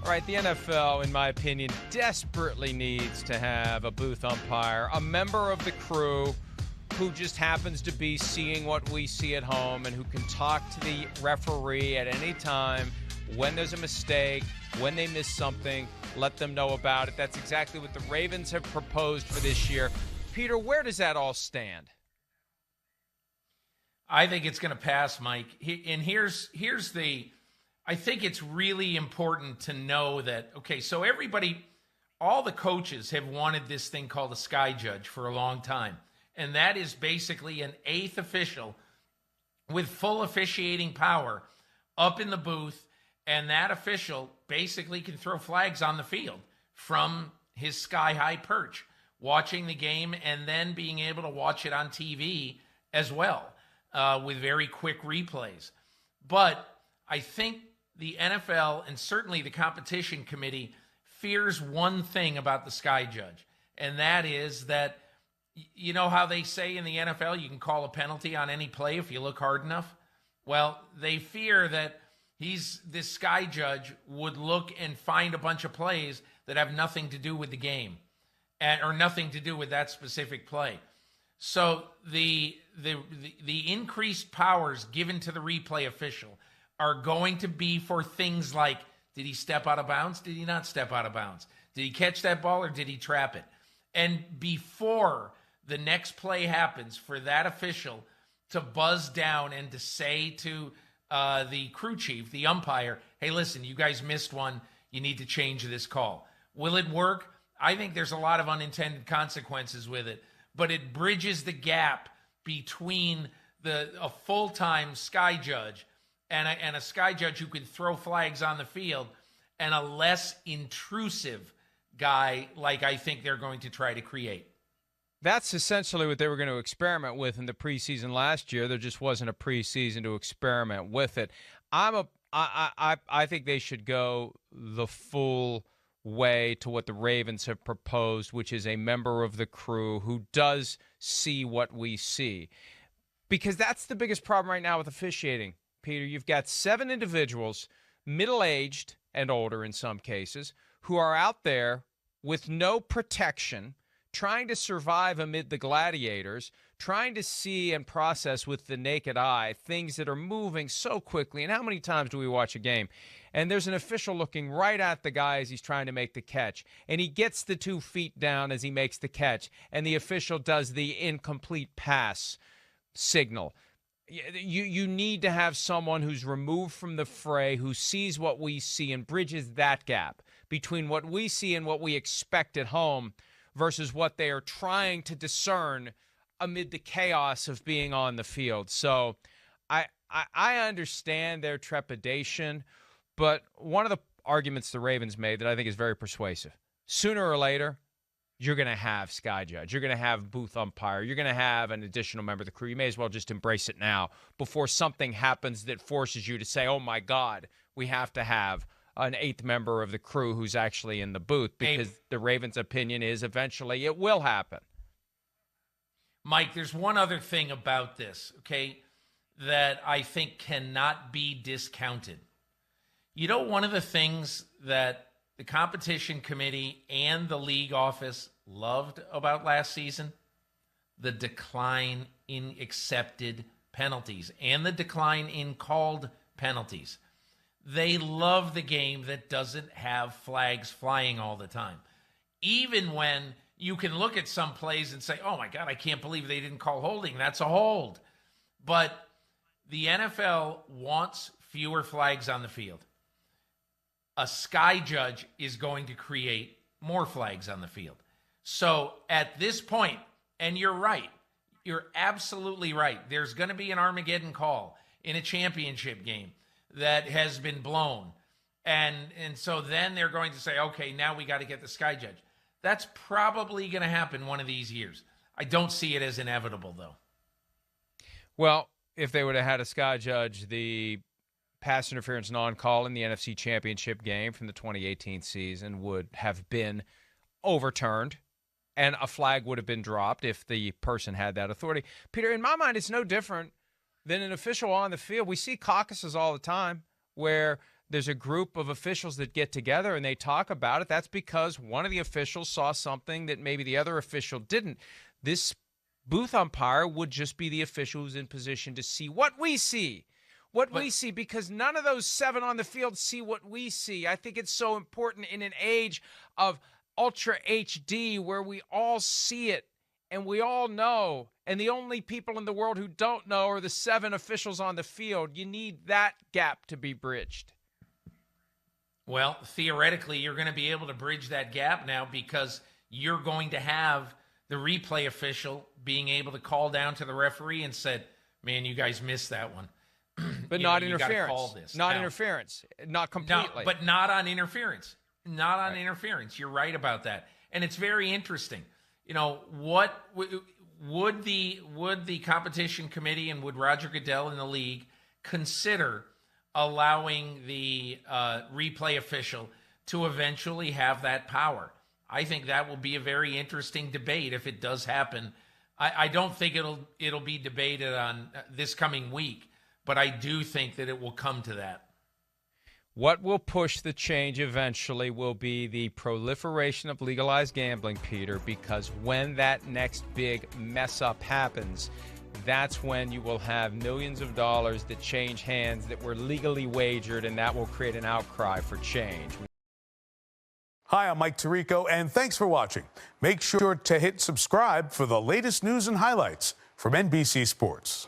All right, the NFL, in my opinion, desperately needs to have a booth umpire, a member of the crew who just happens to be seeing what we see at home and who can talk to the referee at any time when there's a mistake, when they miss something, let them know about it. That's exactly what the Ravens have proposed for this year. Peter, where does that all stand? I think it's going to pass, Mike. And here's the I think it's really important to know that, okay, so everybody, all the coaches have wanted this thing called a sky judge for a long time. And that is basically an eighth official with full officiating power up in the booth. And that official basically can throw flags on the field from his sky-high perch, watching the game and then being able to watch it on TV as well with very quick replays. But I think the NFL and certainly the competition committee fears one thing about the sky judge, and that is that, you know how they say in the NFL you can call a penalty on any play if you look hard enough? Well, they fear that this sky judge would look and find a bunch of plays that have nothing to do with the game or nothing to do with that specific play. So the increased powers given to the replay official are going to be for things like, did he step out of bounds? Did he not step out of bounds? Did he catch that ball or did he trap it? And before the next play happens, for that official to buzz down and to say to the crew chief, the umpire, hey, listen, you guys missed one. You need to change this call. Will it work? I think there's a lot of unintended consequences with it, but it bridges the gap between a full-time sky judge and a sky judge who can throw flags on the field and a less intrusive guy like I think they're going to try to create. That's essentially what they were going to experiment with in the preseason last year. There just wasn't a preseason to experiment with it. I think they should go the full way to what the Ravens have proposed, which is a member of the crew who does see what we see. Because that's the biggest problem right now with officiating. Peter, you've got 7 individuals, middle-aged and older in some cases, who are out there with no protection, trying to survive amid the gladiators, trying to see and process with the naked eye things that are moving so quickly. And how many times do we watch a game? And there's an official looking right at the guy as he's trying to make the catch. And he gets the 2 feet down as he makes the catch. And the official does the incomplete pass signal. You need to have someone who's removed from the fray, who sees what we see and bridges that gap between what we see and what we expect at home versus what they are trying to discern amid the chaos of being on the field. So I understand their trepidation, but one of the arguments the Ravens made that I think is very persuasive, sooner or later, you're going to have sky judge. You're going to have booth umpire. You're going to have an additional member of the crew. You may as well just embrace it now before something happens that forces you to say, oh, my God, we have to have an 8th member of the crew who's actually in the booth, because the Ravens' opinion is eventually it will happen. Mike, there's one other thing about this, okay, that I think cannot be discounted. You know, one of the things that the competition committee and the league office loved about last season? The decline in accepted penalties and the decline in called penalties. They love the game that doesn't have flags flying all the time. Even when you can look at some plays and say, oh my God, I can't believe they didn't call holding. That's a hold. But the NFL wants fewer flags on the field. A sky judge is going to create more flags on the field. So at this point, and you're right, you're absolutely right, there's going to be an Armageddon call in a championship game that has been blown. And so then they're going to say, okay, now we got to get the sky judge. That's probably going to happen one of these years. I don't see it as inevitable, though. Well, if they would have had a sky judge, the pass interference non-call in the NFC Championship game from the 2018 season would have been overturned, and a flag would have been dropped if the person had that authority. Peter, in my mind, it's no different than an official on the field. We see caucuses all the time where there's a group of officials that get together and they talk about it, that's because one of the officials saw something that maybe the other official didn't. This booth umpire would just be the official who's in position to see what we see. We see, because none of those 7 on the field see what we see. I think it's so important in an age of Ultra HD where we all see it and we all know, and the only people in the world who don't know are the 7 officials on the field. You need that gap to be bridged. Well, theoretically, you're going to be able to bridge that gap now because you're going to have the replay official being able to call down to the referee and said, man, you guys missed that one. But not interference. Not interference. Not completely. No, but not on interference. Not on interference. You're right about that. And it's very interesting. You know, what would the competition committee and would Roger Goodell in the league consider allowing the replay official to eventually have that power? I think that will be a very interesting debate if it does happen. I don't think it'll be debated on this coming week, but I do think that it will come to that. What will push the change eventually will be the proliferation of legalized gambling, Peter, because when that next big mess up happens, that's when you will have millions of dollars that change hands that were legally wagered, and that will create an outcry for change. Hi, I'm Mike Tirico, and thanks for watching. Make sure to hit subscribe for the latest news and highlights from NBC Sports.